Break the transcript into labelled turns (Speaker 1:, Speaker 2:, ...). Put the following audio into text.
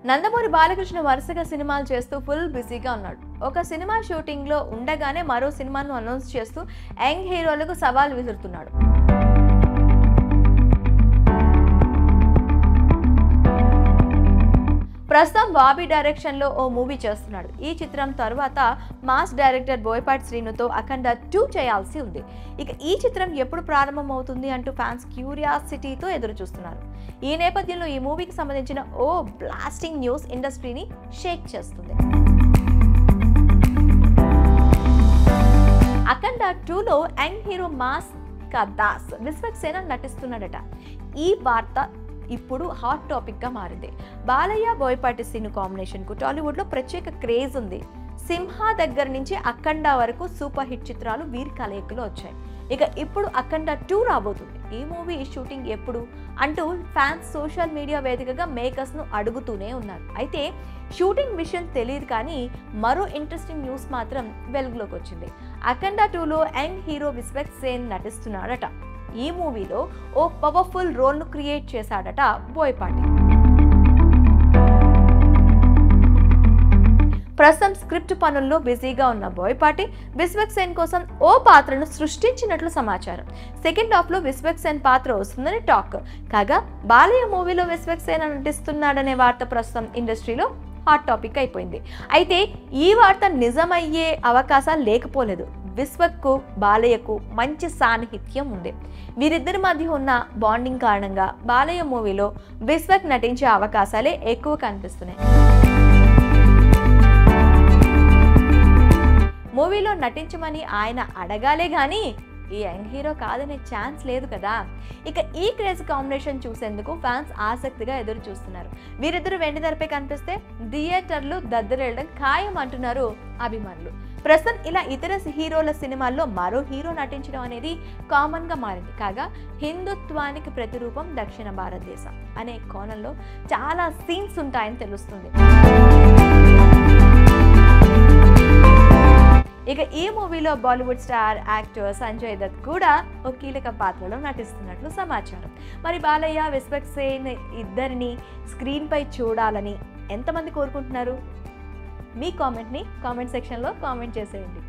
Speaker 1: నందమూరి బాలకృష్ణ వరుసగా సినిమాలు చేస్తూ ఫుల్ బిజీగా ఉన్నాడు. ఒక సినిమా షూటింగ్ లో ఉండగానే మరో సినిమాను అనౌన్స్ చేస్తూ యంగ్ హీరోలకు సవాల్ విసురుతున్నాడు. ప్రస్తుతం బాబీ డైరెక్షన్ లో ఓ మూవీ చేస్తున్నాడు. ఈ చిత్రం తర్వాత మాస్ డైరెక్టర్ బోయపాటి శ్రీనుతో అఖండ 2 చేయాల్సి ఉంది. ఇక ఈ చిత్రం ఎప్పుడు ప్రారంభమవుతుంది అంటూ ఫ్యాన్స్ క్యూరియాసిటీతో ఎదురు చూస్తున్నారు. ఈ నేపథ్యంలో ఈ మూవీకి సంబంధించిన ఓ బ్లాస్టింగ్ న్యూస్ ఇండస్ట్రీని షేక్ చేస్తుంది. అఖండ 2లో young hero mass Das Vishwaksena నటిస్తున్నాడట. ఈ వార్త ఇప్పుడు హాట్ టాపిక్ గా మారింది. బాలయ్య బోయపాటి శ్రీను కాంబినేషన్ కు టాలీవుడ్ లో ప్రత్యేక క్రేజ్ ఉంది. సింహ దగ్గర నుంచి అఖండ వరకు సూపర్ హిట్ చిత్రాలు వీరి కలయికలో వచ్చాయి. ఇక ఇప్పుడు అఖండ 2 రాబోతుంది. ఈ మూవీ షూటింగ్ ఎప్పుడు అంటూ ఫ్యాన్స్ సోషల్ మీడియా వేదికగా మేకర్స్ ను అడుగుతూనే ఉన్నారు. అయితే షూటింగ్ విషయం తెలియదు, కానీ మరో ఇంట్రెస్టింగ్ న్యూస్ మాత్రం వెలుగులోకి వచ్చింది. అఖండ 2లో యంగ్ హీరో విశ్వక్సేన్ నటిస్తున్నాడట. ఈ మూవీలో ఓ పవర్ఫుల్ రోల్ ను క్రియేట్ చేశాడట బోయపాటి. ప్రస్తుతం స్క్రిప్ట్ పనుల్లో బిజీగా ఉన్న బోయపాటి విశ్వక్సేన్ కోసం ఓ పాత్రను సృష్టించినట్లు సమాచారం. సెకండ్ హాఫ్ లో విశ్వక్సేన్ పాత్ర వస్తుందని టాక్. కాగా బాలయ్య మూవీలో విశ్వక్సేన్ నటిస్తున్నాడనే వార్త ప్రస్తుతం ఇండస్ట్రీలో హాట్ టాపిక్ అయిపోయింది. అయితే ఈ వార్త నిజమయ్యే అవకాశాలు లేకపోలేదు. విశ్వక్కు బాలయ్యకు మంచి సాన్నిహిత్యం ఉంది. వీరిద్దరి మధ్య ఉన్న బాండింగ్ కారణంగా బాలయ్య మూవీలో విశ్వక్ నటించే అవకాశాలే ఎక్కువ కనిపిస్తున్నాయి. మూవీలో నటించమని ఆయన అడగాలే గానీ ఈ యంగ్ హీరో కాదనే ఛాన్స్ లేదు కదా. ఇక ఈ క్రేజ్ కాంబినేషన్ చూసేందుకు ఫ్యాన్స్ ఆసక్తిగా ఎదురు చూస్తున్నారు. వీరిద్దరు వెండి తెరపై కనిపిస్తే థియేటర్లు దద్దరెళ్ళడం ఖాయం అంటున్నారు అభిమానులు. ప్రస్తుతం ఇలా ఇతర హీరోల సినిమాల్లో మరో హీరో నటించడం అనేది కామన్ గా మారింది. కాగా హిందుత్వానికి ప్రతిరూపం దక్షిణ భారతదేశం అనే కోణంలో చాలా సీన్స్ ఉంటాయని తెలుస్తుంది. ఇక ఈ మూవీలో బాలీవుడ్ స్టార్ యాక్టర్ సంజయ్ దత్ కూడా ఒక కీలక పాత్రలో నటిస్తున్నట్లు సమాచారం. మరి బాలయ్య విశ్వక్సేన్ ఇద్దరిని స్క్రీన్ పై చూడాలని ఎంతమంది కోరుకుంటున్నారు? మీ కామెంట్ సెక్షన్లో కామెంట్ చేసేయండి.